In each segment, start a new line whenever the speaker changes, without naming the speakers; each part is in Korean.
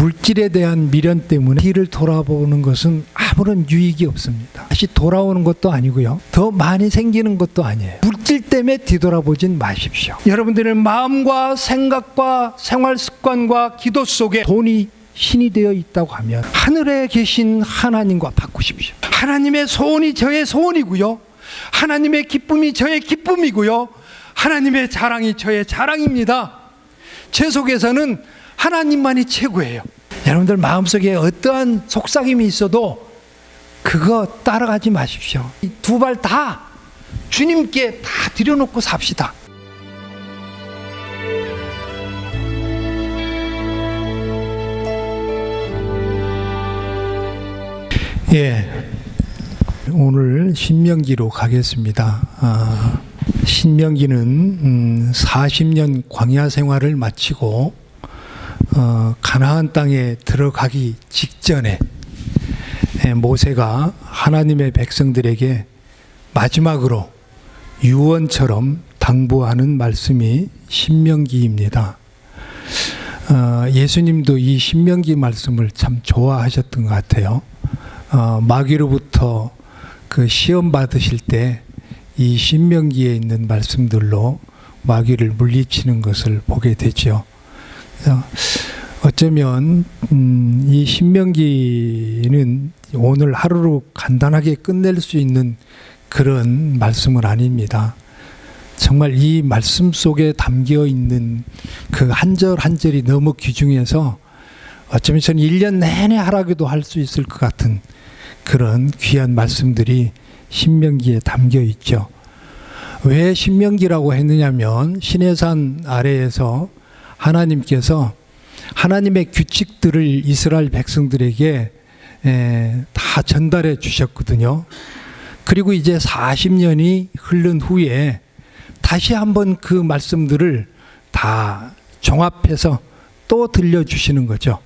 물질에 대한 미련 때문에 뒤를 돌아보는 것은 아무런 유익이 없습니다. 다시 돌아오는 것도 아니고요. 더 많이 생기는 것도 아니에요. 물질 때문에 뒤돌아보진 마십시오. 여러분들의 마음과 생각과 생활 습관과 기도 속에 돈이 신이 되어 있다고 하면 하늘에 계신 하나님과 바꾸십시오. 하나님의 소원이 저의 소원이고요. 하나님의 기쁨이 저의 기쁨이고요. 하나님의 자랑이 저의 자랑입니다. 제 속에서는 하나님만이 최고예요. 여러분들 마음속에 어떠한 속삭임이 있어도 그거 따라가지 마십시오. 두 발 다 주님께 다 들여놓고 삽시다. 오늘 신명기로 가겠습니다. 신명기는 40년 광야 생활을 마치고 가나안 땅에 들어가기 직전에 모세가 하나님의 백성들에게 마지막으로 유언처럼 당부하는 말씀이 신명기입니다. 예수님도 이 신명기 말씀을 참 좋아하셨던 것 같아요. 마귀로부터 그 시험 받으실 때 이 신명기에 있는 말씀들로 마귀를 물리치는 것을 보게 되죠. 그래서 어쩌면 이 신명기는 오늘 하루로 간단하게 끝낼 수 있는 그런 말씀은 아닙니다. 정말 이 말씀 속에 담겨 있는 그 한 절 한 절이 너무 귀중해서 어쩌면 저는 1년 내내 하라고도 할 수 있을 것 같은 그런 귀한 말씀들이 신명기에 담겨 있죠. 왜 신명기라고 했느냐면 시내산 아래에서 하나님께서 하나님의 규칙들을 이스라엘 백성들에게 다 전달해 주셨거든요. 그리고 이제 40년이 흐른 후에 다시 한번 그 말씀들을 다 종합해서 또 들려주시는 거죠.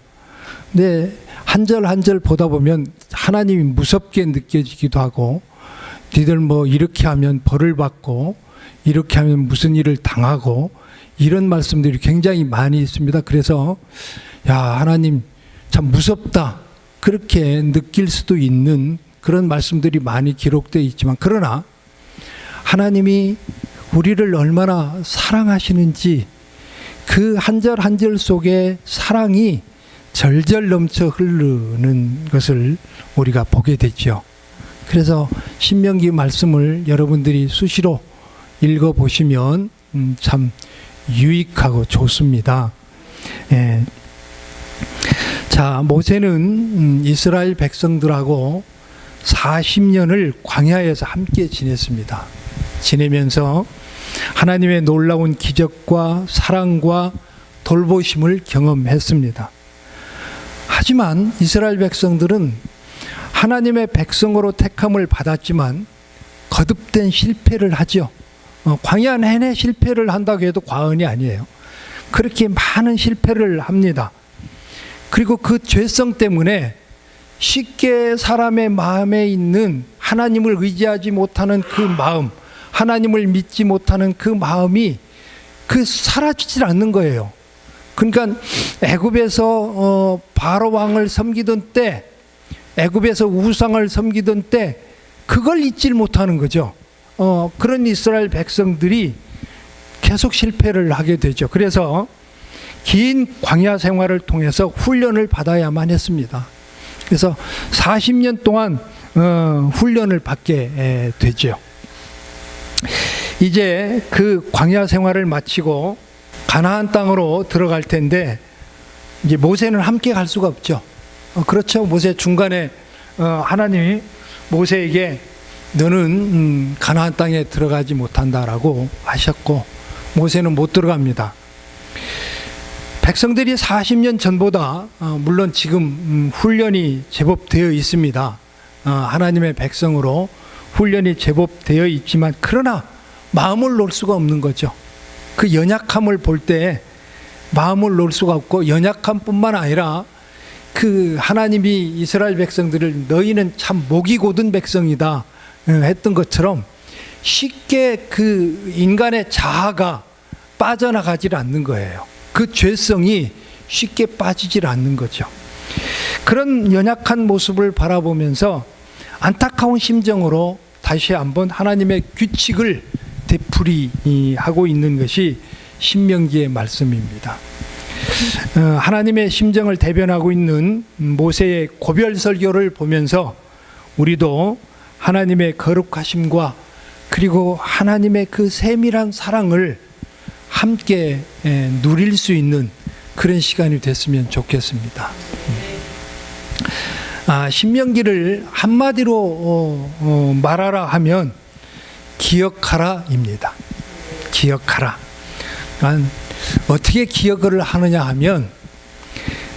근데 한 절 한 절 보다 보면 하나님이 무섭게 느껴지기도 하고, 니들 뭐 이렇게 하면 벌을 받고 이렇게 하면 무슨 일을 당하고, 이런 말씀들이 굉장히 많이 있습니다. 그래서 야, 하나님 참 무섭다 그렇게 느낄 수도 있는 그런 말씀들이 많이 기록되어 있지만, 그러나 하나님이 우리를 얼마나 사랑하시는지 그 한 절 한 절 속에 사랑이 절절 넘쳐 흐르는 것을 우리가 보게 되죠. 그래서 신명기 말씀을 여러분들이 수시로 읽어보시면 참 유익하고 좋습니다. 자, 모세는 이스라엘 백성들하고 40년을 광야에서 함께 지냈습니다. 지내면서 하나님의 놀라운 기적과 사랑과 돌보심을 경험했습니다. 하지만 이스라엘 백성들은 하나님의 백성으로 택함을 받았지만 거듭된 실패를 하죠. 광야 내내 실패를 한다고 해도 과언이 아니에요. 그렇게 많은 실패를 합니다. 그리고 그 죄성 때문에 쉽게 사람의 마음에 있는 하나님을 의지하지 못하는 그 마음, 하나님을 믿지 못하는 그 마음이 사라지질 않는 거예요. 그러니까 애굽에서 바로 왕을 섬기던 때, 애굽에서 우상을 섬기던 때 그걸 잊질 못하는 거죠. 그런 이스라엘 백성들이 계속 실패를 하게 되죠. 그래서 긴 광야 생활을 통해서 훈련을 받아야만 했습니다. 그래서 40년 동안 훈련을 받게 되죠. 이제 그 광야 생활을 마치고 가나안 땅으로 들어갈 텐데, 이제 모세는 함께 갈 수가 없죠. 그렇죠. 모세 중간에 하나님이 모세에게 너는 가나안 땅에 들어가지 못한다라고 하셨고, 모세는 못 들어갑니다. 백성들이 40년 전보다 물론 지금 훈련이 제법 되어 있습니다. 하나님의 백성으로 훈련이 제법 되어 있지만, 그러나 마음을 놓을 수가 없는 거죠. 그 연약함을 볼 때 마음을 놓을 수가 없고, 연약함뿐만 아니라 그 하나님이 이스라엘 백성들을 너희는 참 목이 곧은 백성이다 했던 것처럼 쉽게 그 인간의 자아가 빠져나가질 않는 거예요. 그 죄성이 쉽게 빠지질 않는 거죠. 그런 연약한 모습을 바라보면서 안타까운 심정으로 다시 한번 하나님의 규칙을 되풀이하고 있는 것이 신명기의 말씀입니다. 하나님의 심정을 대변하고 있는 모세의 고별 설교를 보면서 우리도 하나님의 거룩하심과 그리고 하나님의 그 세밀한 사랑을 함께 누릴 수 있는 그런 시간이 됐으면 좋겠습니다. 신명기를 한마디로 말하라 하면 기억하라입니다. 기억하라. 어떻게 기억을 하느냐 하면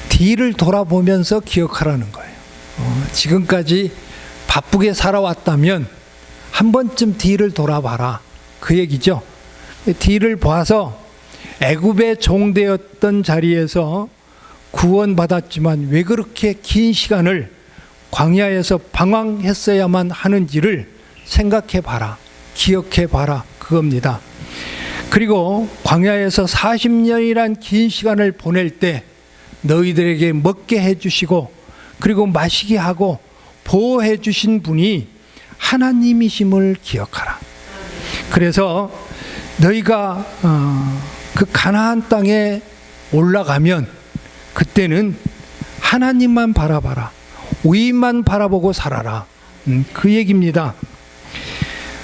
뒤를 돌아보면서 기억하라는 거예요. 지금까지 바쁘게 살아왔다면 한 번쯤 뒤를 돌아봐라, 그 얘기죠. 뒤를 봐서 애굽의 종되었던 자리에서 구원받았지만 왜 그렇게 긴 시간을 광야에서 방황했어야만 하는지를 생각해 봐라, 기억해 봐라, 그겁니다. 그리고 광야에서 40년이란 긴 시간을 보낼 때 너희들에게 먹게 해주시고 그리고 마시게 하고 보호해 주신 분이 하나님이심을 기억하라. 그래서 너희가 그 가나안 땅에 올라가면 그때는 하나님만 바라봐라, 위만 바라보고 살아라, 그 얘기입니다.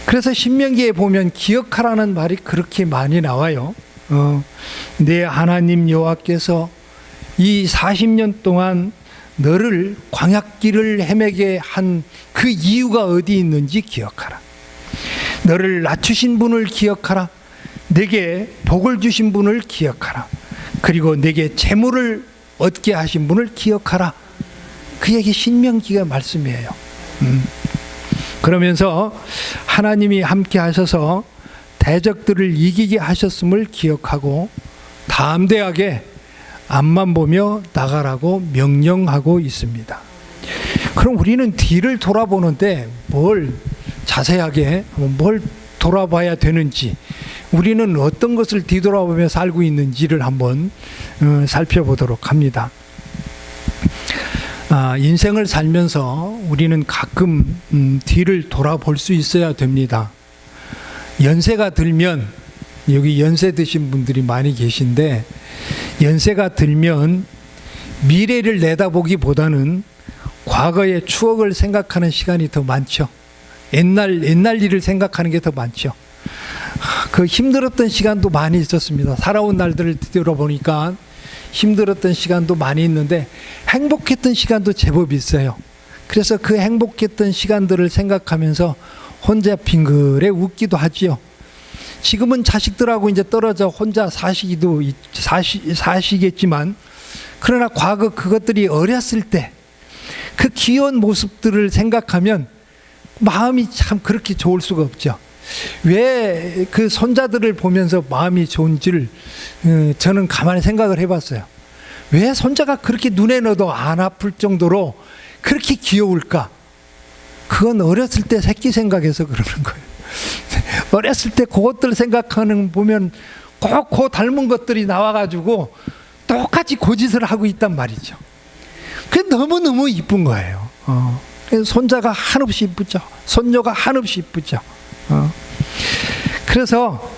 그래서 신명기에 보면 기억하라는 말이 그렇게 많이 나와요. 내 하나님 여호와께서 이 40년 동안 너를 광야길을 헤매게 한 그 이유가 어디 있는지 기억하라. 너를 낮추신 분을 기억하라. 내게 복을 주신 분을 기억하라. 그리고 내게 재물을 얻게 하신 분을 기억하라. 그 얘기 신명기가 말씀이에요. 그러면서 하나님이 함께 하셔서 대적들을 이기게 하셨음을 기억하고 담대하게 앞만 보며 나가라고 명령하고 있습니다. 그럼 우리는 뒤를 돌아보는데 뭘 자세하게 뭘 돌아봐야 되는지, 우리는 어떤 것을 뒤돌아보며 살고 있는지를 한번 살펴보도록 합니다. 인생을 살면서 우리는 가끔 뒤를 돌아볼 수 있어야 됩니다. 연세가 들면, 여기 연세 드신 분들이 많이 계신데, 연세가 들면 미래를 내다보기보다는 과거의 추억을 생각하는 시간이 더 많죠. 옛날 일을 생각하는 게 더 많죠. 그 힘들었던 시간도 많이 있었습니다. 살아온 날들을 뒤돌아보니까 힘들었던 시간도 많이 있는데 행복했던 시간도 제법 있어요. 그래서 그 행복했던 시간들을 생각하면서 혼자 빙그레 웃기도 하지요. 지금은 자식들하고 이제 떨어져 혼자 사시겠지만, 그러나 과거 그것들이 어렸을 때 그 귀여운 모습들을 생각하면 마음이 참 그렇게 좋을 수가 없죠. 왜 그 손자들을 보면서 마음이 좋은지를 저는 가만히 생각을 해봤어요. 왜 손자가 그렇게 눈에 넣어도 안 아플 정도로 그렇게 귀여울까? 그건 어렸을 때 새끼 생각해서 그러는 거예요. 어렸을 때 그것들 생각하는 보면 꼭 그 닮은 것들이 나와가지고 똑같이 고짓을 하고 있단 말이죠. 그게 너무너무 이쁜 거예요. 손자가 한없이 이쁘죠. 손녀가 한없이 이쁘죠. 그래서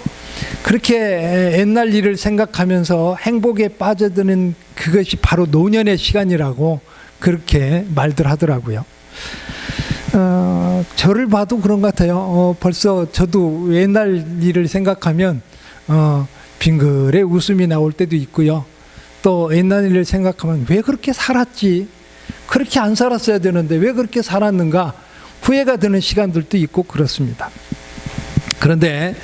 그렇게 옛날 일을 생각하면서 행복에 빠져드는 그것이 바로 노년의 시간이라고 그렇게 말들 하더라고요. 저를 봐도 그런 것 같아요. 벌써 저도 옛날 일을 생각하면 빙그레 웃음이 나올 때도 있고요. 또 옛날 일을 생각하면 왜 그렇게 살았지? 그렇게 안 살았어야 되는데 왜 그렇게 살았는가? 후회가 되는 시간들도 있고 그렇습니다. 그런데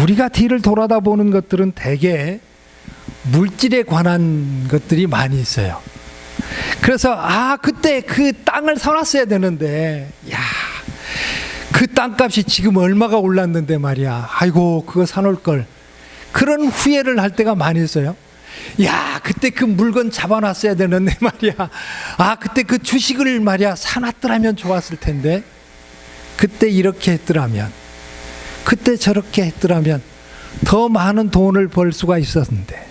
우리가 뒤를 돌아다 보는 것들은 대개 물질에 관한 것들이 많이 있어요. 그래서 그때 그 땅을 사놨어야 되는데, 그 땅값이 지금 얼마가 올랐는데 말이야, 아이고 그거 사놓을 걸, 그런 후회를 할 때가 많이 있어요. 그때 그 물건 잡아놨어야 되는데 말이야, 그때 그 주식을 말이야 사놨더라면 좋았을 텐데, 그때 이렇게 했더라면, 그때 저렇게 했더라면 더 많은 돈을 벌 수가 있었는데,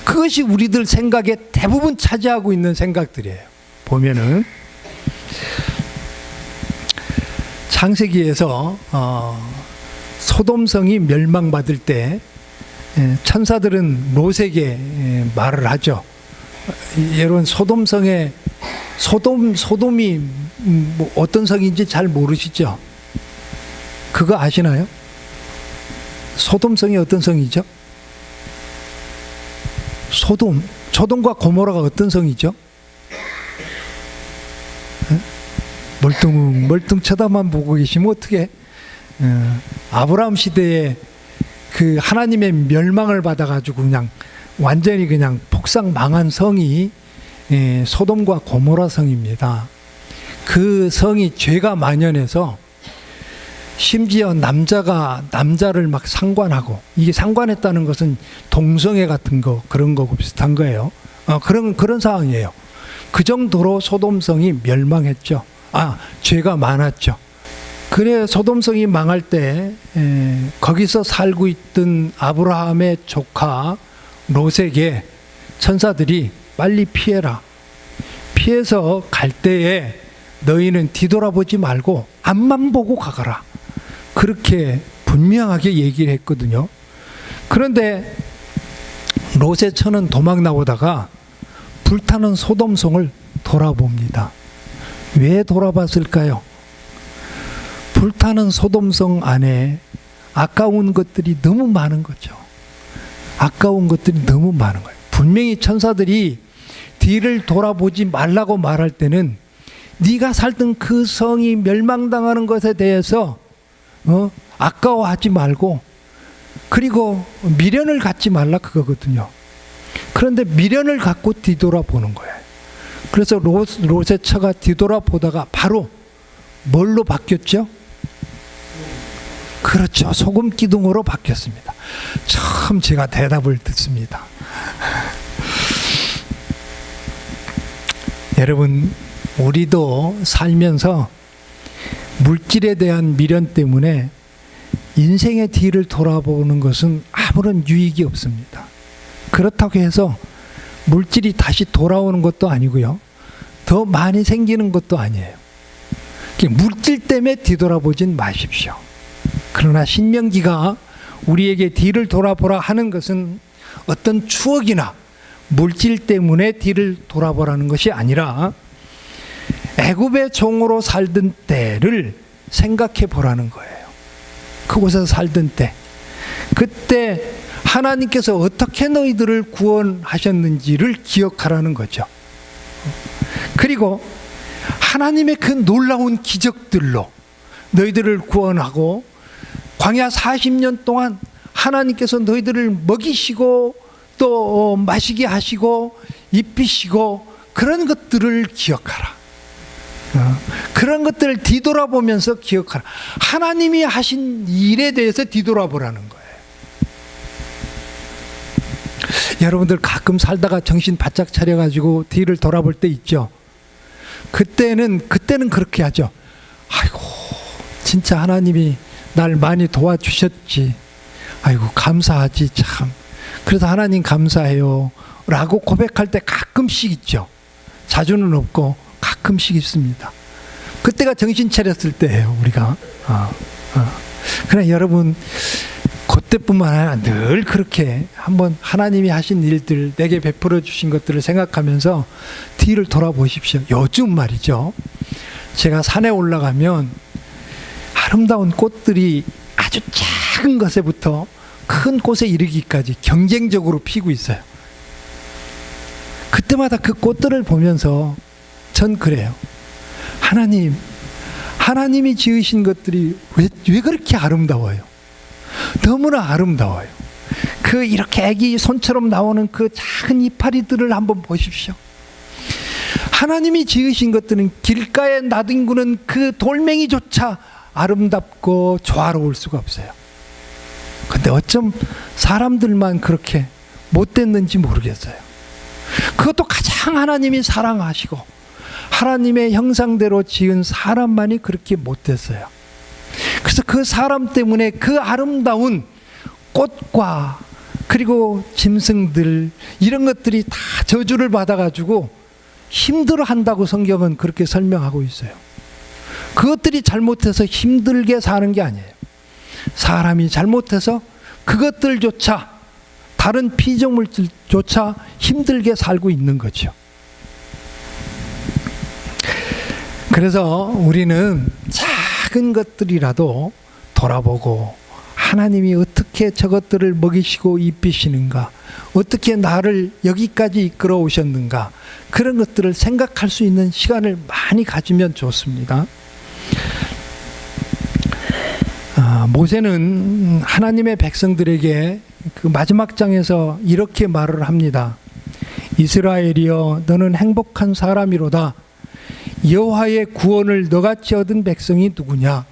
그것이 우리들 생각에 대부분 차지하고 있는 생각들이에요. 보면은 창세기에서 소돔성이 멸망받을 때 천사들은 롯에게 말을 하죠. 여러분, 소돔성의 소돔이 뭐 어떤 성인지 잘 모르시죠? 그거 아시나요? 소돔성이 어떤 성이죠? 소돔과 고모라가 어떤 성이죠? 멀뚱 쳐다만 보고 계시면 어떻게? 아브라함 시대에 그 하나님의 멸망을 받아가지고 그냥 완전히 그냥 폭삭 망한 성이 소돔과 고모라 성입니다. 그 성이 죄가 만연해서 심지어 남자가 남자를 막 상관하고, 이게 상관했다는 것은 동성애 같은 거, 그런 거고 비슷한 거예요. 그런 상황이에요. 그 정도로 소돔성이 멸망했죠. 죄가 많았죠. 그래 소돔성이 망할 때 거기서 살고 있던 아브라함의 조카 롯에게 천사들이 빨리 피해라. 피해서 갈 때에 너희는 뒤돌아보지 말고 앞만 보고 가거라. 그렇게 분명하게 얘기를 했거든요. 그런데 롯의 처는 도망 나오다가 불타는 소돔성을 돌아봅니다. 왜 돌아봤을까요? 불타는 소돔성 안에 아까운 것들이 너무 많은 거죠. 아까운 것들이 너무 많은 거예요. 분명히 천사들이 뒤를 돌아보지 말라고 말할 때는 네가 살던 그 성이 멸망당하는 것에 대해서 아까워하지 말고, 그리고 미련을 갖지 말라 그거거든요. 그런데 미련을 갖고 뒤돌아보는 거예요. 그래서 롯의 처가 뒤돌아보다가 바로 뭘로 바뀌었죠? 그렇죠. 소금 기둥으로 바뀌었습니다. 처음 제가 대답을 듣습니다. 여러분, 우리도 살면서 물질에 대한 미련 때문에 인생의 뒤를 돌아보는 것은 아무런 유익이 없습니다. 그렇다고 해서 물질이 다시 돌아오는 것도 아니고요, 더 많이 생기는 것도 아니에요. 물질 때문에 뒤돌아보진 마십시오. 그러나 신명기가 우리에게 뒤를 돌아보라 하는 것은 어떤 추억이나 물질 때문에 뒤를 돌아보라는 것이 아니라 애굽의 종으로 살던 때를 생각해 보라는 거예요. 그곳에서 살던 때, 그때 하나님께서 어떻게 너희들을 구원하셨는지를 기억하라는 거죠. 그리고 하나님의 그 놀라운 기적들로 너희들을 구원하고 광야 40년 동안 하나님께서 너희들을 먹이시고 또 마시게 하시고 입히시고 그런 것들을 기억하라. 그런 것들을 뒤돌아보면서 기억하라. 하나님이 하신 일에 대해서 뒤돌아보라는 거예요. 여러분들 가끔 살다가 정신 바짝 차려가지고 뒤를 돌아볼 때 있죠. 그때는 그렇게 하죠. 아이고, 진짜 하나님이 날 많이 도와주셨지. 아이고, 감사하지 참. 그래서 하나님 감사해요 라고 고백할 때 가끔씩 있죠. 자주는 없고 가끔씩 있습니다. 그때가 정신 차렸을 때예요, 우리가. 그래, 여러분, 그때뿐만 아니라 늘 그렇게 한번 하나님이 하신 일들, 내게 베풀어 주신 것들을 생각하면서 뒤를 돌아보십시오. 요즘 말이죠, 제가 산에 올라가면 아름다운 꽃들이 아주 작은 것에부터 큰 꽃에 이르기까지 경쟁적으로 피고 있어요. 그때마다 그 꽃들을 보면서 전 그래요. 하나님이 지으신 것들이 왜 그렇게 아름다워요? 너무나 아름다워요. 그 이렇게 애기 손처럼 나오는 그 작은 이파리들을 한번 보십시오. 하나님이 지으신 것들은 길가에 나뒹구는 그 돌멩이조차 아름답고 조화로울 수가 없어요. 근데 어쩜 사람들만 그렇게 못됐는지 모르겠어요. 그것도 가장 하나님이 사랑하시고 하나님의 형상대로 지은 사람만이 그렇게 못됐어요. 그래서 그 사람 때문에 그 아름다운 꽃과 그리고 짐승들 이런 것들이 다 저주를 받아가지고 힘들어한다고 성경은 그렇게 설명하고 있어요. 그것들이 잘못해서 힘들게 사는 게 아니에요. 사람이 잘못해서 그것들조차, 다른 피조물들조차 힘들게 살고 있는 거죠. 그래서 우리는 작은 것들이라도 돌아보고 하나님이 어떻게 저것들을 먹이시고 입히시는가, 어떻게 나를 여기까지 이끌어 오셨는가, 그런 것들을 생각할 수 있는 시간을 많이 가지면 좋습니다. 모세는 하나님의 백성들에게 그 마지막 장에서 이렇게 말을 합니다. 이스라엘이여 너는 행복한 사람이로다. 여호와의 구원을 너같이 얻은 백성이 누구냐?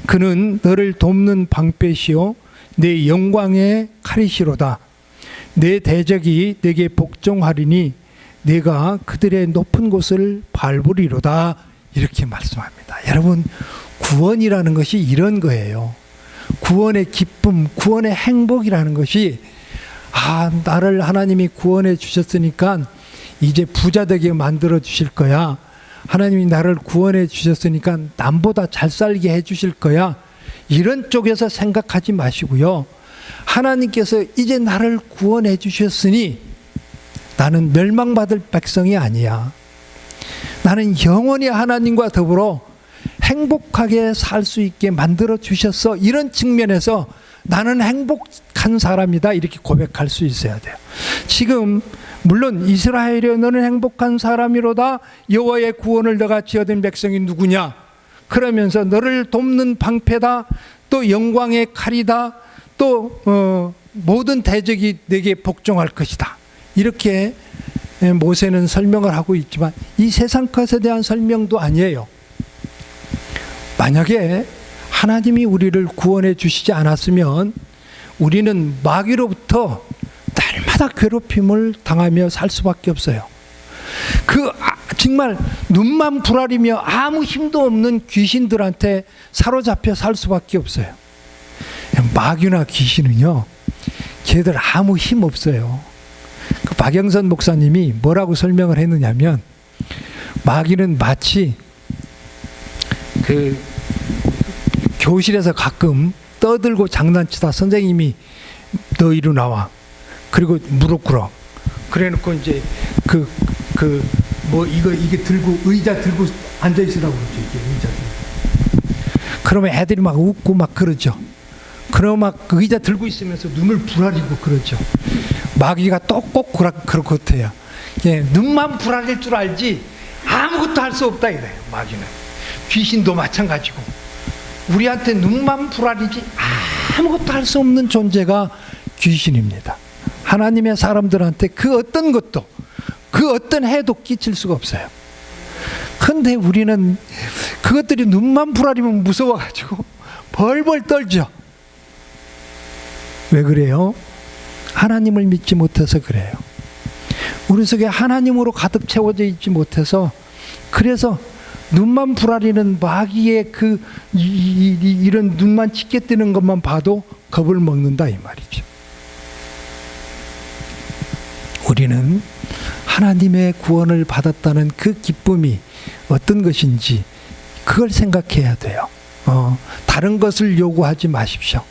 그는 너를 돕는 방패시요 내 영광의 칼이시로다. 내 대적이 내게 복종하리니 내가 그들의 높은 곳을 밟으리로다. 이렇게 말씀합니다. 여러분, 구원이라는 것이 이런 거예요. 구원의 기쁨, 구원의 행복이라는 것이, 나를 하나님이 구원해 주셨으니까 이제 부자 되게 만들어 주실 거야. 하나님이 나를 구원해 주셨으니까 남보다 잘 살게 해 주실 거야. 이런 쪽에서 생각하지 마시고요. 하나님께서 이제 나를 구원해 주셨으니 나는 멸망받을 백성이 아니야. 나는 영원히 하나님과 더불어 행복하게 살 수 있게 만들어 주셨어. 이런 측면에서 나는 행복한 사람이다. 이렇게 고백할 수 있어야 돼요. 지금 물론 이스라엘이여 너는 행복한 사람이로다. 여호와의 구원을 너같이 얻은 백성이 누구냐? 그러면서 너를 돕는 방패다. 또 영광의 칼이다. 또 모든 대적이 내게 복종할 것이다. 이렇게 모세는 설명을 하고 있지만 이 세상 것에 대한 설명도 아니에요. 만약에 하나님이 우리를 구원해 주시지 않았으면 우리는 마귀로부터 날마다 괴롭힘을 당하며 살 수밖에 없어요. 정말 눈만 부라리며 아무 힘도 없는 귀신들한테 사로잡혀 살 수밖에 없어요. 마귀나 귀신은요, 걔들 아무 힘 없어요. 박영선 목사님이 뭐라고 설명을 했느냐면, 마귀는 마치 교실에서 가끔 떠들고 장난치다 선생님이 너 이리 나와. 그리고 무릎 꿇어. 그래 놓고 이제 이게 들고, 의자 들고 앉아있으라고 그러죠. 이게 의자 들고. 그러면 애들이 막 웃고 막 그러죠. 그러면 막 의자 들고 있으면서 눈을 부라리고 그러죠. 마귀가 또 꼭 그렇거든요. 예, 눈만 부라릴 줄 알지 아무것도 할 수 없다 이래요. 마귀는. 귀신도 마찬가지고. 우리한테 눈만 부라리지 아무것도 할 수 없는 존재가 귀신입니다. 하나님의 사람들한테 그 어떤 것도, 그 어떤 해도 끼칠 수가 없어요. 그런데 우리는 그것들이 눈만 부라리면 무서워가지고 벌벌 떨죠. 왜 그래요? 하나님을 믿지 못해서 그래요. 우리 속에 하나님으로 가득 채워져 있지 못해서, 그래서 눈만 부라리는 마귀의 이런 눈만 짙게 뜨는 것만 봐도 겁을 먹는다 이 말이죠. 우리는 하나님의 구원을 받았다는 그 기쁨이 어떤 것인지 그걸 생각해야 돼요. 다른 것을 요구하지 마십시오.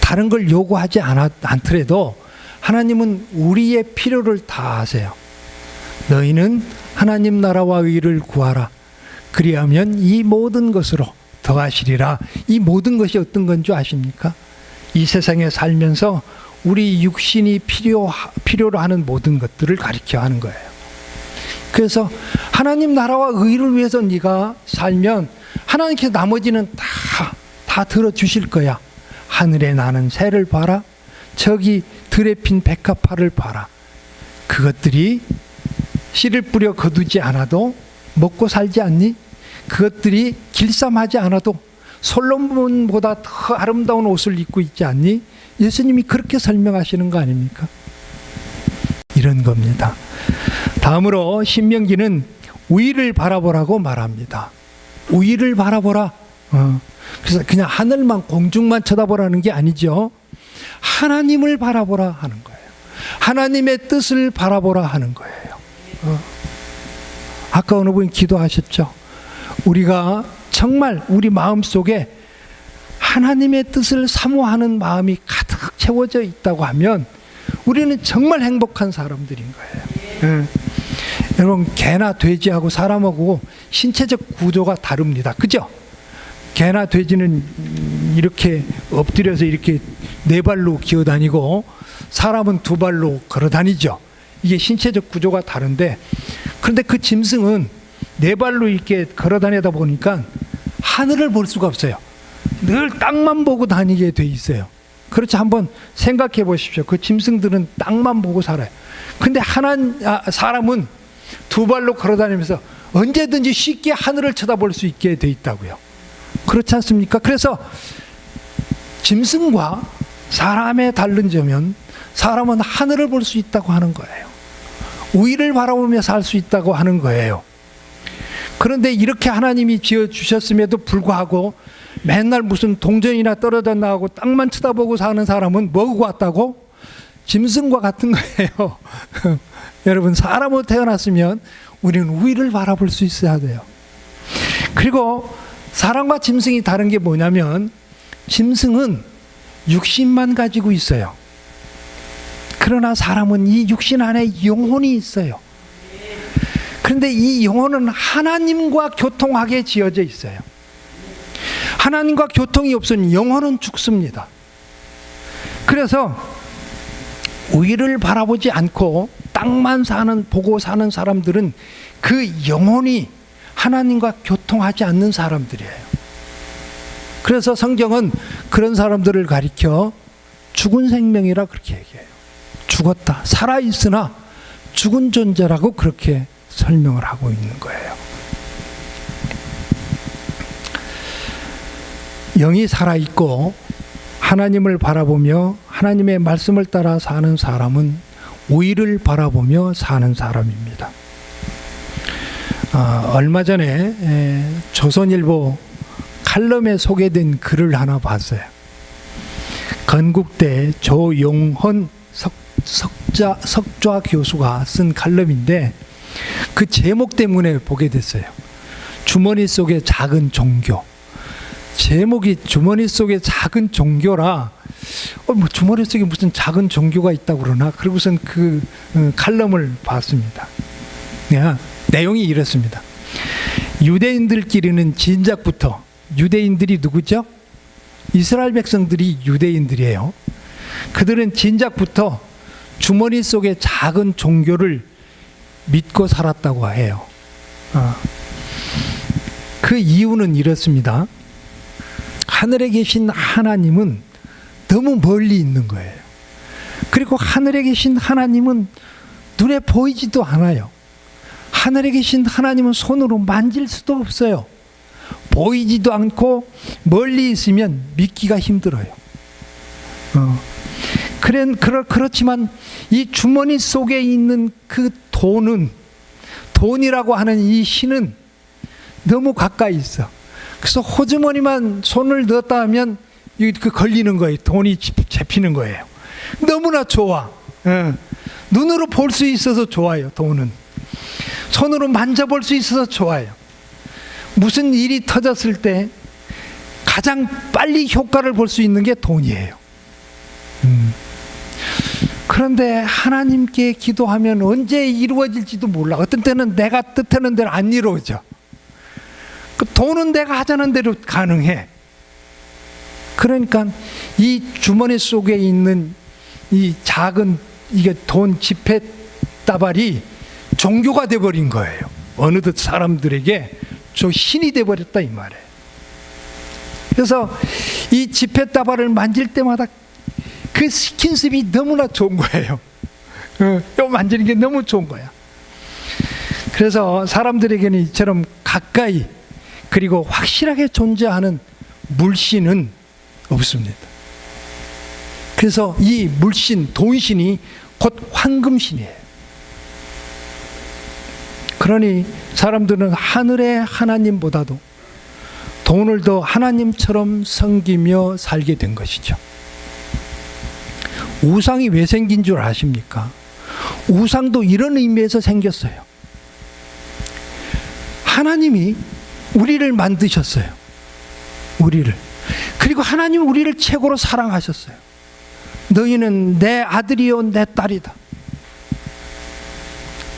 다른 걸 요구하지 않더라도 하나님은 우리의 필요를 다 아세요. 너희는 하나님 나라와 의를 구하라. 그리하면 이 모든 것으로 더하시리라. 이 모든 것이 어떤 건 줄 아십니까? 이 세상에 살면서 우리 육신이 필요로 하는 모든 것들을 가리켜 하는 거예요. 그래서 하나님 나라와 의를 위해서 네가 살면 하나님께서 나머지는 다 들어주실 거야. 하늘에 나는 새를 봐라. 저기 들에 핀 백합화를 봐라. 그것들이 씨를 뿌려 거두지 않아도 먹고 살지 않니? 그것들이 길쌈하지 않아도 솔로몬보다 더 아름다운 옷을 입고 있지 않니? 예수님이 그렇게 설명하시는 거 아닙니까? 이런 겁니다. 다음으로 신명기는 위를 바라보라고 말합니다. 위를 바라보라. 그래서 그냥 하늘만, 공중만 쳐다보라는 게 아니죠. 하나님을 바라보라 하는 거예요. 하나님의 뜻을 바라보라 하는 거예요. 아까 어느 분이 기도하셨죠. 우리가 정말 우리 마음속에 하나님의 뜻을 사모하는 마음이 가득 채워져 있다고 하면 우리는 정말 행복한 사람들인 거예요. 여러분, 개나 돼지하고 사람하고 신체적 구조가 다릅니다. 그죠? 개나 돼지는 이렇게 엎드려서 이렇게 네 발로 기어다니고 사람은 두 발로 걸어다니죠. 이게 신체적 구조가 다른데, 그런데 그 짐승은 네 발로 이렇게 걸어다니다 보니까 하늘을 볼 수가 없어요. 늘 땅만 보고 다니게 돼 있어요. 그렇지, 한번 생각해 보십시오. 그 짐승들은 땅만 보고 살아요. 근데 사람은 두 발로 걸어다니면서 언제든지 쉽게 하늘을 쳐다볼 수 있게 돼 있다고요. 그렇지 않습니까? 그래서 짐승과 사람의 다른 점은 사람은 하늘을 볼 수 있다고 하는 거예요. 위를 바라보며 살 수 있다고 하는 거예요. 그런데 이렇게 하나님이 지어주셨음에도 불구하고 맨날 무슨 동전이나 떨어져 나가고 땅만 쳐다보고 사는 사람은 뭐고 같다고? 짐승과 같은 거예요. 여러분, 사람으로 태어났으면 우리는 위를 바라볼 수 있어야 돼요. 그리고 사람과 짐승이 다른 게 뭐냐면, 짐승은 육신만 가지고 있어요. 그러나 사람은 이 육신 안에 영혼이 있어요. 그런데 이 영혼은 하나님과 교통하게 지어져 있어요. 하나님과 교통이 없으면 영혼은 죽습니다. 그래서 위를 바라보지 않고 땅만 보고 사는 사람들은 그 영혼이 하나님과 교통하지 않는 사람들이에요. 그래서 성경은 그런 사람들을 가리켜 죽은 생명이라 그렇게 얘기해요. 죽었다, 살아있으나 죽은 존재라고 그렇게 설명을 하고 있는 거예요. 영이 살아있고 하나님을 바라보며 하나님의 말씀을 따라 사는 사람은 위를 바라보며 사는 사람입니다. 얼마 전에 조선일보 칼럼에 소개된 글을 하나 봤어요. 건국대 조용헌 석좌 교수가 쓴 칼럼인데, 그 제목 때문에 보게 됐어요. 주머니 속의 작은 종교. 제목이 주머니 속의 작은 종교라, 뭐 주머니 속에 무슨 작은 종교가 있다고 그러나, 그러고선 그 칼럼을 봤습니다. 내용이 이렇습니다. 유대인들끼리는 진작부터, 유대인들이 누구죠? 이스라엘 백성들이 유대인들이에요. 그들은 진작부터 주머니 속의 작은 종교를 믿고 살았다고 해요. 그 이유는 이렇습니다. 하늘에 계신 하나님은 너무 멀리 있는 거예요. 그리고 하늘에 계신 하나님은 눈에 보이지도 않아요. 하늘에 계신 하나님은 손으로 만질 수도 없어요. 보이지도 않고 멀리 있으면 믿기가 힘들어요. 그렇지만 이 주머니 속에 있는 그 돈이라고 하는 이 신은 너무 가까이 있어. 그래서 호주머니만 손을 넣었다 하면 그 걸리는 거예요. 돈이 잡히는 거예요. 너무나 좋아. 눈으로 볼 수 있어서 좋아요. 돈은 손으로 만져볼 수 있어서 좋아요. 무슨 일이 터졌을 때 가장 빨리 효과를 볼 수 있는 게 돈이에요. 그런데 하나님께 기도하면 언제 이루어질지도 몰라. 어떤 때는 내가 뜻하는 대로 안 이루어져. 그 돈은 내가 하자는 대로 가능해. 그러니까 이 주머니 속에 있는 이 작은 이게 돈 지폐 다발이 종교가 돼버린 거예요. 어느덧 사람들에게 저 신이 돼버렸다 이 말이에요. 그래서 이 지폐 다발을 만질 때마다 그 스킨십이 너무나 좋은 거예요. 요 만지는 게 너무 좋은 거야. 그래서 사람들에게는 이처럼 가까이 그리고 확실하게 존재하는 물신은 없습니다. 그래서 이 물신, 돈신이 곧 황금신이에요. 그러니 사람들은 하늘의 하나님보다도 돈을 더 하나님처럼 섬기며 살게 된 것이죠. 우상이 왜 생긴 줄 아십니까? 우상도 이런 의미에서 생겼어요. 하나님이 우리를 만드셨어요. 우리를. 그리고 하나님은 우리를 최고로 사랑하셨어요. 너희는 내 아들이요 내 딸이다.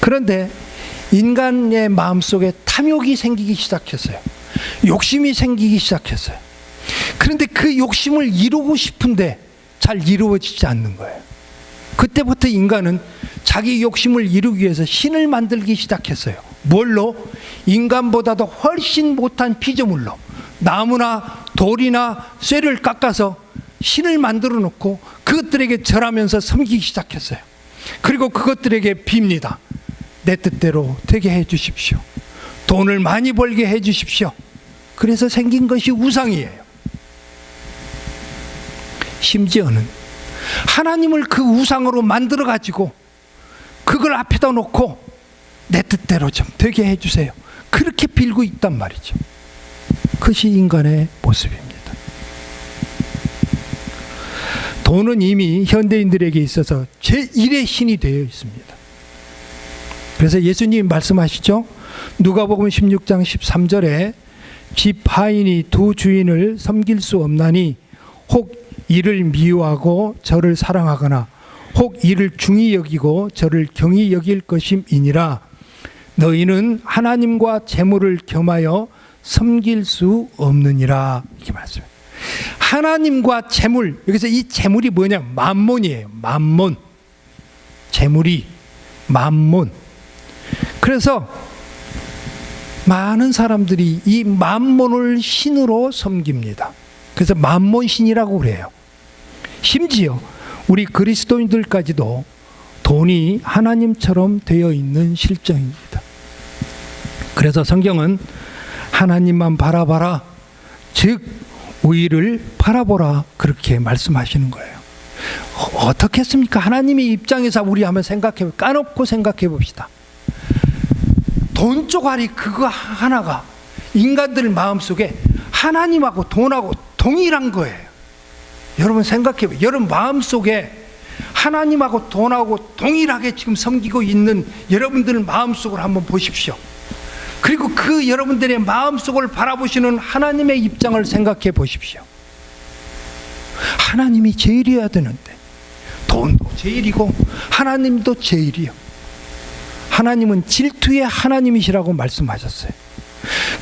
그런데 인간의 마음속에 탐욕이 생기기 시작했어요. 욕심이 생기기 시작했어요. 그런데 그 욕심을 이루고 싶은데 잘 이루어지지 않는 거예요. 그때부터 인간은 자기 욕심을 이루기 위해서 신을 만들기 시작했어요. 뭘로? 인간보다도 훨씬 못한 피조물로, 나무나 돌이나 쇠를 깎아서 신을 만들어 놓고 그것들에게 절하면서 섬기기 시작했어요. 그리고 그것들에게 빕니다. 내 뜻대로 되게 해 주십시오. 돈을 많이 벌게 해 주십시오. 그래서 생긴 것이 우상이에요. 심지어는 하나님을 그 우상으로 만들어 가지고 그걸 앞에다 놓고 내 뜻대로 좀 되게 해 주세요. 그렇게 빌고 있단 말이죠. 그것이 인간의 모습입니다. 돈은 이미 현대인들에게 있어서 제1의 신이 되어 있습니다. 그래서 예수님 말씀하시죠. 누가복음 16장 13절에 집 하인이 두 주인을 섬길 수 없나니 혹 이를 미워하고 저를 사랑하거나 혹 이를 중히 여기고 저를 경히 여길 것임이니라. 너희는 하나님과 재물을 겸하여 섬길 수 없느니라. 이렇게 말씀해요. 하나님과 재물, 여기서 이 재물이 뭐냐? 만몬이에요. 만몬. 재물이 만몬. 그래서 많은 사람들이 이 만몬을 신으로 섬깁니다. 그래서 만몬신이라고 그래요. 심지어 우리 그리스도인들까지도 돈이 하나님처럼 되어 있는 실정입니다. 그래서 성경은 하나님만 바라봐라, 즉 의를 바라보라, 그렇게 말씀하시는 거예요. 어떻게 했습니까? 하나님의 입장에서 우리 한번 까놓고 생각해 봅시다. 돈 쪼가리 그거 하나가 인간들 마음속에 하나님하고 돈하고 동일한 거예요. 여러분 생각해 보세요. 여러분 마음속에 하나님하고 돈하고 동일하게 지금 섬기고 있는 여러분들 마음속을 한번 보십시오. 그리고 그 여러분들의 마음속을 바라보시는 하나님의 입장을 생각해 보십시오. 하나님이 제일이어야 되는데 돈도 제일이고 하나님도 제일이요. 하나님은 질투의 하나님이시라고 말씀하셨어요.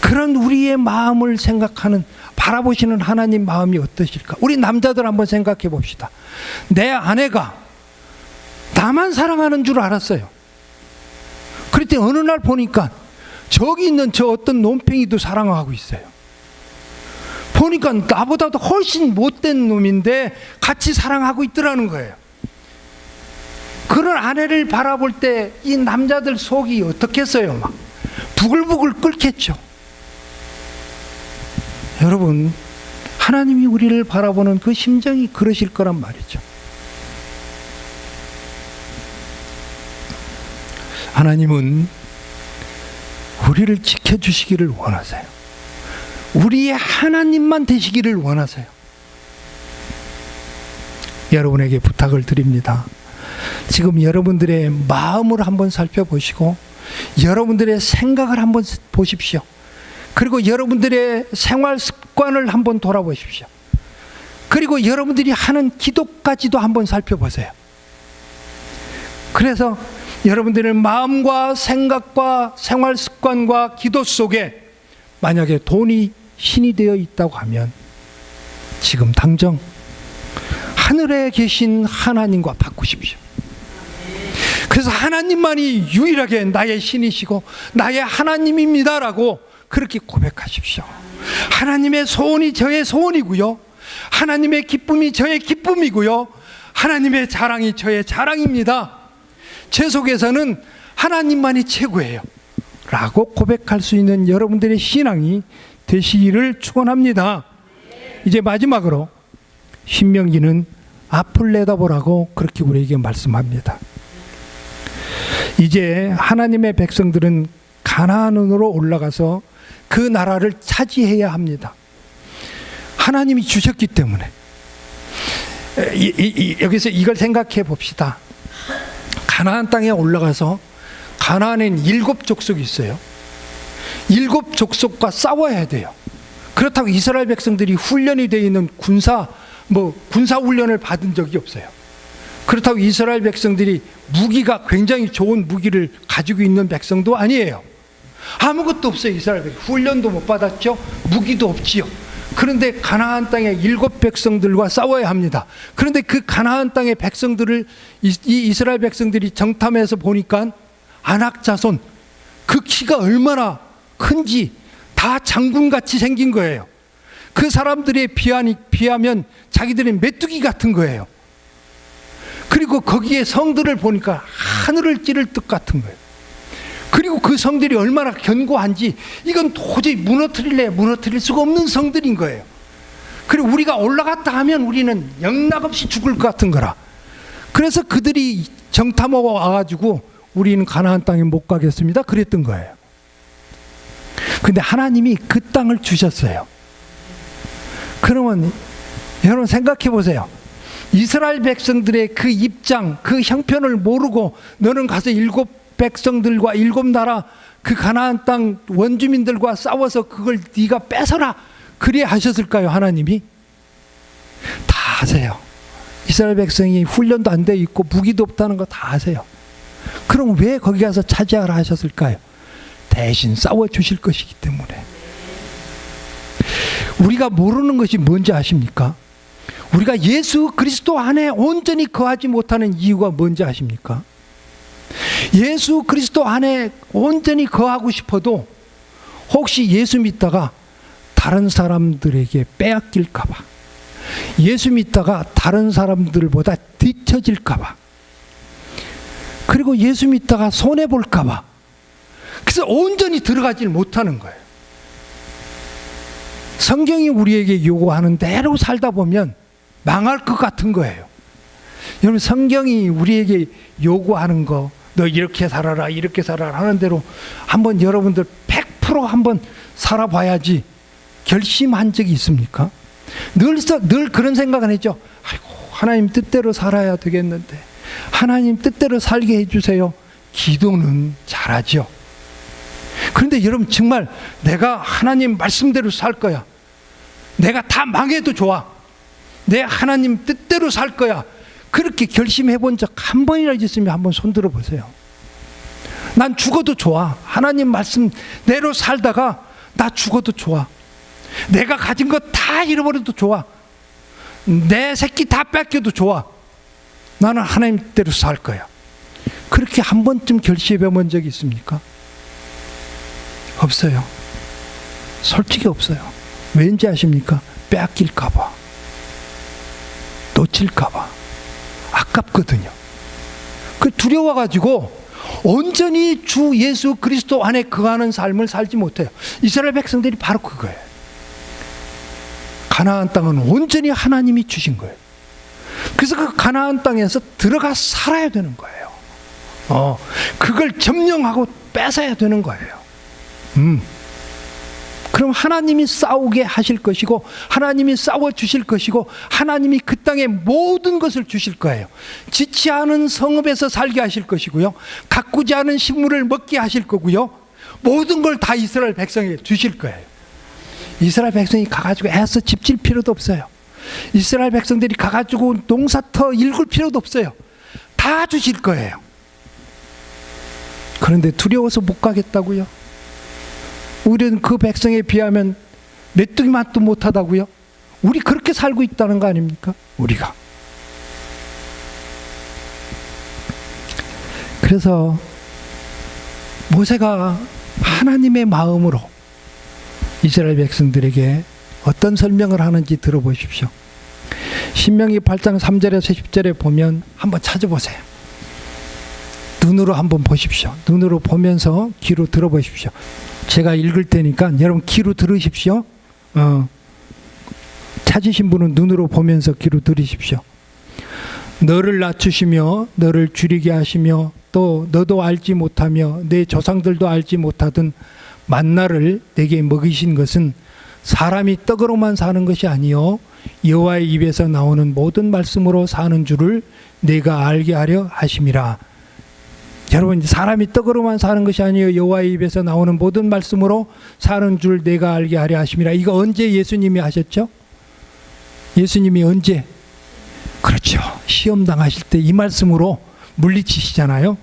그런 우리의 마음을 생각하는, 바라보시는 하나님 마음이 어떠실까? 우리 남자들 한번 생각해 봅시다. 내 아내가 나만 사랑하는 줄 알았어요. 그랬더니 어느 날 보니까 저기 있는 저 어떤 논팽이도 사랑하고 있어요. 보니까 나보다도 훨씬 못된 놈인데 같이 사랑하고 있더라는 거예요. 그런 아내를 바라볼 때 이 남자들 속이 어떻겠어요? 막 부글부글 끓겠죠. 여러분, 하나님이 우리를 바라보는 그 심정이 그러실 거란 말이죠. 하나님은 우리를 지켜주시기를 원하세요. 우리의 하나님만 되시기를 원하세요. 여러분에게 부탁을 드립니다. 지금 여러분들의 마음을 한번 살펴보시고 여러분들의 생각을 한번 보십시오. 그리고 여러분들의 생활 습관을 한번 돌아보십시오. 그리고 여러분들이 하는 기도까지도 한번 살펴보세요. 그래서 여러분들의 마음과 생각과 생활 습관과 기도 속에 만약에 돈이 신이 되어 있다고 하면 지금 당장 하늘에 계신 하나님과 바꾸십시오. 그래서 하나님만이 유일하게 나의 신이시고 나의 하나님입니다라고 그렇게 고백하십시오. 하나님의 소원이 저의 소원이고요, 하나님의 기쁨이 저의 기쁨이고요, 하나님의 자랑이 저의 자랑입니다. 제 속에서는 하나님만이 최고예요 라고 고백할 수 있는 여러분들의 신앙이 되시기를 축원합니다. 이제 마지막으로 신명기는 앞을 내다보라고 그렇게 우리에게 말씀합니다. 이제 하나님의 백성들은 가나안으로 올라가서 그 나라를 차지해야 합니다. 하나님이 주셨기 때문에. 여기서 이걸 생각해 봅시다. 가나안 땅에 올라가서 가나안에는 7족속이 있어요. 7족속과 싸워야 돼요. 그렇다고 이스라엘 백성들이 훈련이 되어 있는 군사 훈련을 받은 적이 없어요. 그렇다고 이스라엘 백성들이 무기가 굉장히 좋은 무기를 가지고 있는 백성도 아니에요. 아무것도 없어요. 이스라엘 백성 훈련도 못 받았죠. 무기도 없지요. 그런데 가나안 땅의 7백성들과 싸워야 합니다. 그런데 그 가나안 땅의 백성들을 이 이스라엘 백성들이 정탐해서 보니까 아낙 자손, 그 키가 얼마나 큰지 다 장군같이 생긴 거예요. 그 사람들에 비하면 자기들은 메뚜기 같은 거예요. 그리고 거기에 성들을 보니까 하늘을 찌를 듯 같은 거예요. 그리고 그 성들이 얼마나 견고한지 이건 도저히 무너뜨릴 수가 없는 성들인 거예요. 그리고 우리가 올라갔다 하면 우리는 영락없이 죽을 것 같은 거라. 그래서 그들이 정탐하고 와가지고 우리는 가나안 땅에 못 가겠습니다 그랬던 거예요. 근데 하나님이 그 땅을 주셨어요. 그러면 여러분 생각해 보세요. 이스라엘 백성들의 그 입장, 그 형편을 모르고 너는 가서 7백성들과 7나라 그 가나안 땅 원주민들과 싸워서 그걸 네가 뺏어라 그래 하셨을까요? 하나님이? 다 아세요. 이스라엘 백성이 훈련도 안 돼 있고 무기도 없다는 거 다 아세요. 그럼 왜 거기 가서 차지하라 하셨을까요? 대신 싸워주실 것이기 때문에. 우리가 모르는 것이 뭔지 아십니까? 우리가 예수 그리스도 안에 온전히 거하지 못하는 이유가 뭔지 아십니까? 예수 그리스도 안에 온전히 거하고 싶어도 혹시 예수 믿다가 다른 사람들에게 빼앗길까 봐, 예수 믿다가 다른 사람들보다 뒤처질까 봐, 그리고 예수 믿다가 손해볼까 봐, 그래서 온전히 들어가질 못하는 거예요. 성경이 우리에게 요구하는 대로 살다 보면 망할 것 같은 거예요. 여러분, 성경이 우리에게 요구하는 거, 너 이렇게 살아라 이렇게 살아라 하는 대로 한번 여러분들 100% 한번 살아봐야지 결심한 적이 있습니까? 늘 그런 생각을 했죠. 아이고, 하나님 뜻대로 살아야 되겠는데 하나님 뜻대로 살게 해주세요. 기도는 잘하죠. 그런데 여러분, 정말 내가 하나님 말씀대로 살 거야, 내가 다 망해도 좋아, 내 하나님 뜻대로 살 거야, 그렇게 결심해 본 적 한 번이라도 있으면 한번 손들어 보세요. 난 죽어도 좋아, 하나님 말씀대로 살다가 나 죽어도 좋아, 내가 가진 거 다 잃어버려도 좋아, 내 새끼 다 뺏겨도 좋아, 나는 하나님 뜻대로 살 거야. 그렇게 한 번쯤 결심해 본 적이 있습니까? 없어요. 솔직히 없어요. 왠지 아십니까? 빼앗길까 봐, 놓칠까 봐 아깝거든요. 그 두려워가지고 온전히 주 예수 그리스도 안에 거하는 삶을 살지 못해요. 이스라엘 백성들이 바로 그거예요. 가나안 땅은 온전히 하나님이 주신 거예요. 그래서 그 가나안 땅에서 들어가 살아야 되는 거예요. 그걸 점령하고 뺏어야 되는 거예요. 그럼 하나님이 싸우게 하실 것이고, 하나님이 싸워 주실 것이고, 하나님이 그 땅에 모든 것을 주실 거예요. 지치 않은 성읍에서 살게 하실 것이고요, 가꾸지 않은 식물을 먹게 하실 거고요, 모든 걸 다 이스라엘 백성에게 주실 거예요. 이스라엘 백성이 가가지고 애써 집질 필요도 없어요. 이스라엘 백성들이 가가지고 농사터 일굴 필요도 없어요. 다 주실 거예요. 그런데 두려워서 못 가겠다고요? 우리는 그 백성에 비하면 메뚜기 맛도 못하다고요? 우리 그렇게 살고 있다는 거 아닙니까? 우리가. 그래서 모세가 하나님의 마음으로 이스라엘 백성들에게 어떤 설명을 하는지 들어보십시오. 신명기 8장 3절에서 10절에 보면 한번 찾아보세요. 눈으로 한번 보십시오. 눈으로 보면서 귀로 들어보십시오. 제가 읽을 테니까 여러분 귀로 들으십시오. 찾으신 분은 눈으로 보면서 귀로 들으십시오. 너를 낮추시며 너를 줄이게 하시며 또 너도 알지 못하며 내 조상들도 알지 못하던 만나를 내게 먹이신 것은 사람이 떡으로만 사는 것이 아니요 여호와의 입에서 나오는 모든 말씀으로 사는 줄을 내가 알게 하려 하심이라. 여러분, 사람이 떡으로만 사는 것이 아니에요. 여호와의 입에서 나오는 모든 말씀으로 사는 줄 내가 알게 하려 하심이라. 이거 언제 예수님이 하셨죠? 예수님이 언제? 그렇죠. 시험 당하실 때 이 말씀으로 물리치시잖아요.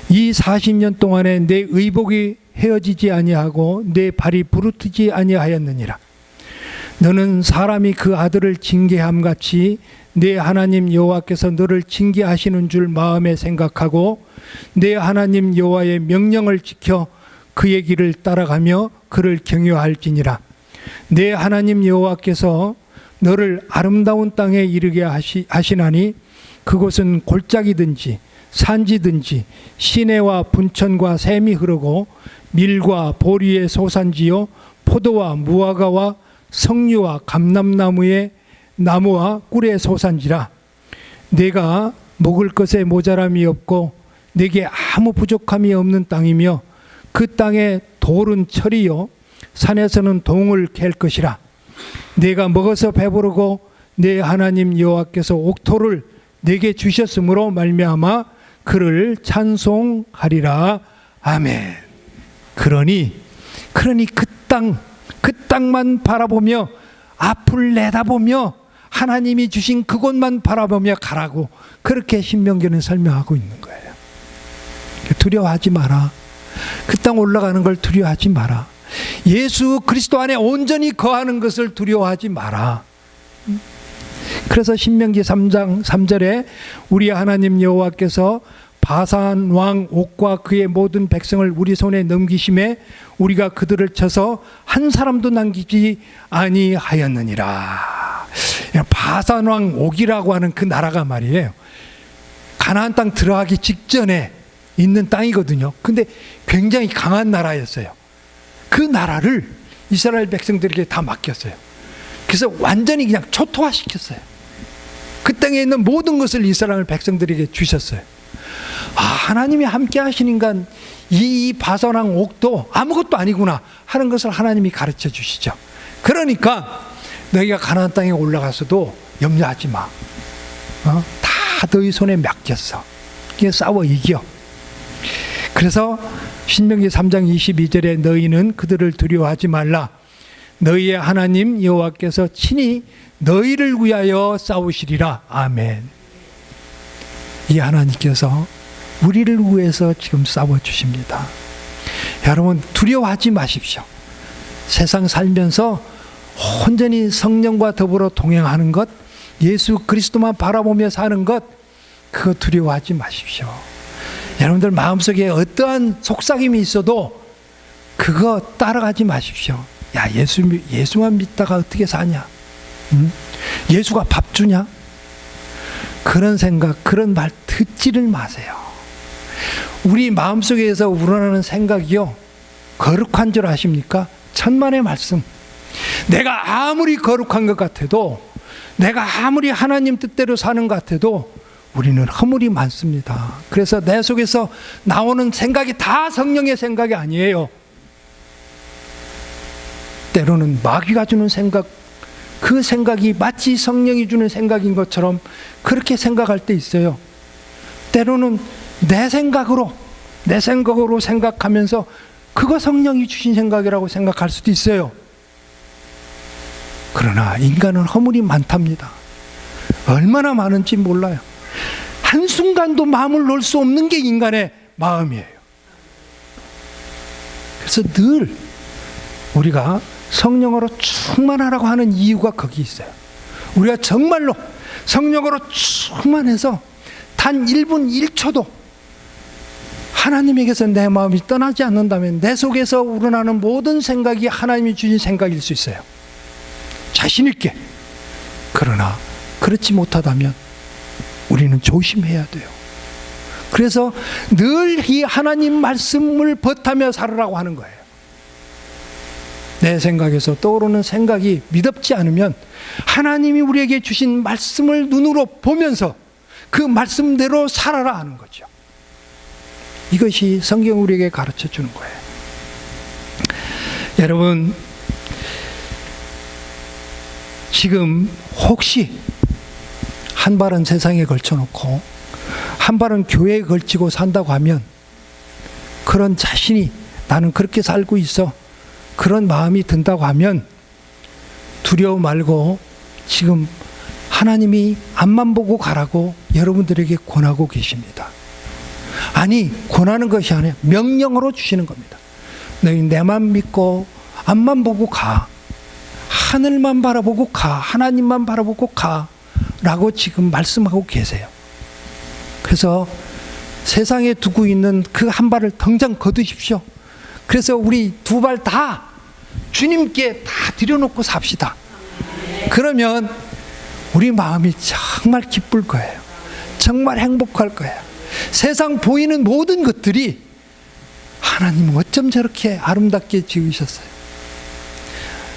이 40년 동안에 내 의복이 헤어지지 아니하고 내 발이 부르트지 아니하였느니라. 너는 사람이 그 아들을 징계함 같이 내 하나님 여호와께서 너를 징계하시는 줄 마음에 생각하고 내 하나님 여호와의 명령을 지켜 그의 길을 따라가며 그를 경외할지니라. 내 하나님 여호와께서 너를 아름다운 땅에 이르게 하시나니 그곳은 골짜기든지 산지든지 시내와 분천과 샘이 흐르고 밀과 보리의 소산지요 포도와 무화과와 석류와 감람나무의 나무와 꿀의 소산지라. 내가 먹을 것에 모자람이 없고 내게 아무 부족함이 없는 땅이며 그 땅에 돌은 철이요 산에서는 동을 갤 것이라. 내가 먹어서 배부르고 내 하나님 여호와께서 옥토를 내게 주셨으므로 말미암아 그를 찬송하리라. 아멘. 그러니 그 땅만 바라보며 앞을 내다보며 하나님이 주신 그곳만 바라보며 가라고 그렇게 신명기는 설명하고 있는 거예요. 두려워하지 마라. 그 땅 올라가는 걸 두려워하지 마라. 예수 그리스도 안에 온전히 거하는 것을 두려워하지 마라. 그래서 신명기 3장 3절에 우리 하나님 여호와께서 바산 왕 옥과 그의 모든 백성을 우리 손에 넘기심에 우리가 그들을 쳐서 한 사람도 남기지 아니하였느니라. 바산 왕 옥이라고 하는 그 나라가 말이에요, 가나안 땅 들어가기 직전에 있는 땅이거든요. 근데 굉장히 강한 나라였어요. 그 나라를 이스라엘 백성들에게 다 맡겼어요. 그래서 완전히 그냥 초토화시켰어요. 그 땅에 있는 모든 것을 이스라엘 백성들에게 주셨어요. 하나님이 함께 하시니까 이 바산왕 옥도 아무것도 아니구나 하는 것을 하나님이 가르쳐 주시죠. 그러니까 너희가 가나안 땅에 올라가서도 염려하지 마. 다 너희 손에 맡겼어. 이게 싸워 이겨. 그래서 신명기 3장 22절에 너희는 그들을 두려워하지 말라. 너희의 하나님 여호와께서 친히 너희를 위하여 싸우시리라. 아멘. 이 하나님께서 우리를 위해서 지금 싸워주십니다. 여러분, 두려워하지 마십시오. 세상 살면서 온전히 성령과 더불어 동행하는 것, 예수 그리스도만 바라보며 사는 것, 그거 두려워하지 마십시오. 여러분들 마음속에 어떠한 속삭임이 있어도 그거 따라가지 마십시오. 야, 예수만 믿다가 어떻게 사냐? 예수가 밥 주냐? 그런 생각, 그런 말 듣지를 마세요. 우리 마음속에서 우러나는 생각이요, 거룩한 줄 아십니까? 천만의 말씀. 내가 아무리 거룩한 것 같아도, 내가 아무리 하나님 뜻대로 사는 것 같아도 우리는 허물이 많습니다. 그래서 내 속에서 나오는 생각이 다 성령의 생각이 아니에요. 때로는 마귀가 주는 생각, 그 생각이 마치 성령이 주는 생각인 것처럼 그렇게 생각할 때 있어요. 때로는 내 생각으로 생각하면서 그거 성령이 주신 생각이라고 생각할 수도 있어요. 그러나 인간은 허물이 많답니다. 얼마나 많은지 몰라요. 한순간도 마음을 놓을 수 없는 게 인간의 마음이에요. 그래서 늘 우리가 성령으로 충만하라고 하는 이유가 거기 있어요. 우리가 정말로 성령으로 충만해서 단 1분 1초도 하나님에게서 내 마음이 떠나지 않는다면 내 속에서 우러나는 모든 생각이 하나님이 주신 생각일 수 있어요. 자신 있게. 그러나 그렇지 못하다면 우리는 조심해야 돼요. 그래서 늘 이 하나님 말씀을 벗하며 살으라고 하는 거예요. 내 생각에서 떠오르는 생각이 미덥지 않으면 하나님이 우리에게 주신 말씀을 눈으로 보면서 그 말씀대로 살아라 하는 거죠. 이것이 성경 우리에게 가르쳐 주는 거예요. 여러분, 지금 혹시 한 발은 세상에 걸쳐놓고 한 발은 교회에 걸치고 산다고 하면, 그런 자신이 나는 그렇게 살고 있어, 그런 마음이 든다고 하면 두려워 말고 지금 하나님이 앞만 보고 가라고 여러분들에게 권하고 계십니다. 아니, 권하는 것이 아니라 명령으로 주시는 겁니다. 너희 내만 믿고 앞만 보고 가, 하늘만 바라보고 가, 하나님만 바라보고 가 라고 지금 말씀하고 계세요. 그래서 세상에 두고 있는 그 한 발을 당장 거두십시오. 그래서 우리 두 발 다 주님께 다 들여놓고 삽시다. 그러면 우리 마음이 정말 기쁠 거예요. 정말 행복할 거예요. 세상 보이는 모든 것들이 하나님 어쩜 저렇게 아름답게 지으셨어요.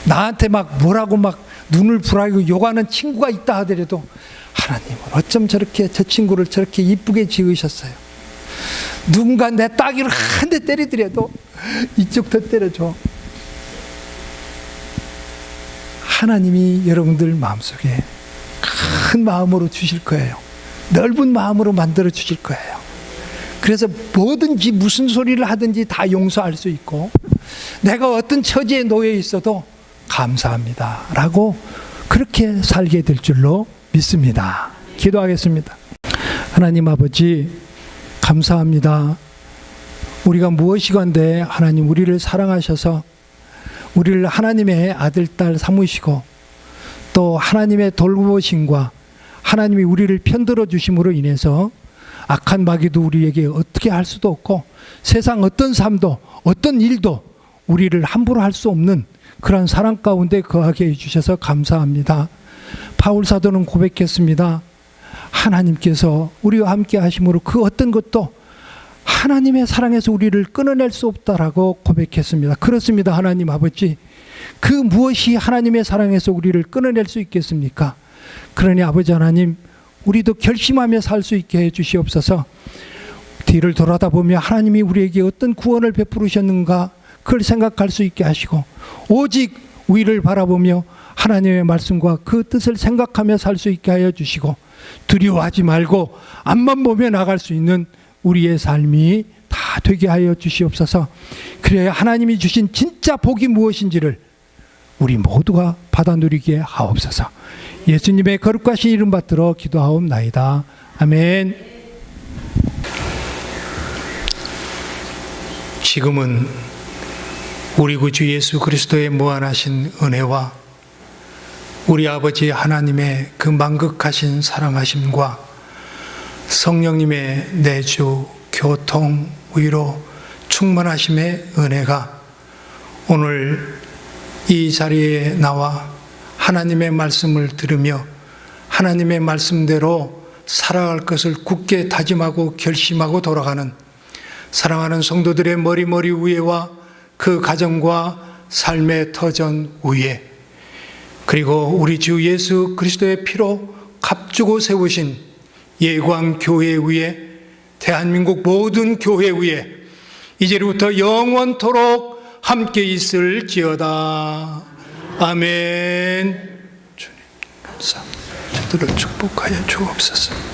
나한테 막 뭐라고 막 눈을 부라리고 욕하는 친구가 있다 하더라도 하나님은 어쩜 저렇게 저 친구를 저렇게 이쁘게 지으셨어요. 누군가 내 따귀를 한 대 때리더라도 이쪽 더 때려줘. 하나님이 여러분들 마음속에 큰 마음으로 주실 거예요. 넓은 마음으로 만들어 주실 거예요. 그래서 뭐든지 무슨 소리를 하든지 다 용서할 수 있고, 내가 어떤 처지에 놓여 있어도 감사합니다 라고 그렇게 살게 될 줄로 믿습니다. 기도하겠습니다. 하나님 아버지, 감사합니다. 우리가 무엇이건데 하나님 우리를 사랑하셔서 우리를 하나님의 아들, 딸 삼으시고, 또 하나님의 돌보심과 하나님이 우리를 편들어 주심으로 인해서 악한 마귀도 우리에게 어떻게 할 수도 없고, 세상 어떤 삶도 어떤 일도 우리를 함부로 할 수 없는 그런 사랑 가운데 거하게 해주셔서 감사합니다. 바울 사도는 고백했습니다. 하나님께서 우리와 함께 하심으로 그 어떤 것도 하나님의 사랑에서 우리를 끊어낼 수 없다라고 고백했습니다. 그렇습니다. 하나님 아버지, 그 무엇이 하나님의 사랑에서 우리를 끊어낼 수 있겠습니까? 그러니 아버지 하나님, 우리도 결심하며 살 수 있게 해 주시옵소서. 뒤를 돌아다 보며 하나님이 우리에게 어떤 구원을 베푸셨는가 그걸 생각할 수 있게 하시고, 오직 위를 바라보며 하나님의 말씀과 그 뜻을 생각하며 살 수 있게 하여 주시고, 두려워하지 말고 앞만 보며 나갈 수 있는 우리의 삶이 다 되게 하여 주시옵소서. 그래야 하나님이 주신 진짜 복이 무엇인지를 우리 모두가 받아 누리게 하옵소서. 예수님의 거룩하신 이름 받들어 기도하옵나이다. 아멘. 지금은 우리 구주 예수 그리스도의 무한하신 은혜와 우리 아버지 하나님의 그 만극하신 사랑하심과 성령님의 내주, 교통, 위로, 충만하심의 은혜가 오늘 이 자리에 나와 하나님의 말씀을 들으며 하나님의 말씀대로 살아갈 것을 굳게 다짐하고 결심하고 돌아가는 사랑하는 성도들의 머리 위에와 그 가정과 삶의 터전 위에, 그리고 우리 주 예수 그리스도의 피로 값주고 세우신 예광교회 위에, 대한민국 모든 교회 위에 이제부터 영원토록 함께 있을지어다. 아멘. 주님 감사합니다. 저들을 축복하여 주옵소서.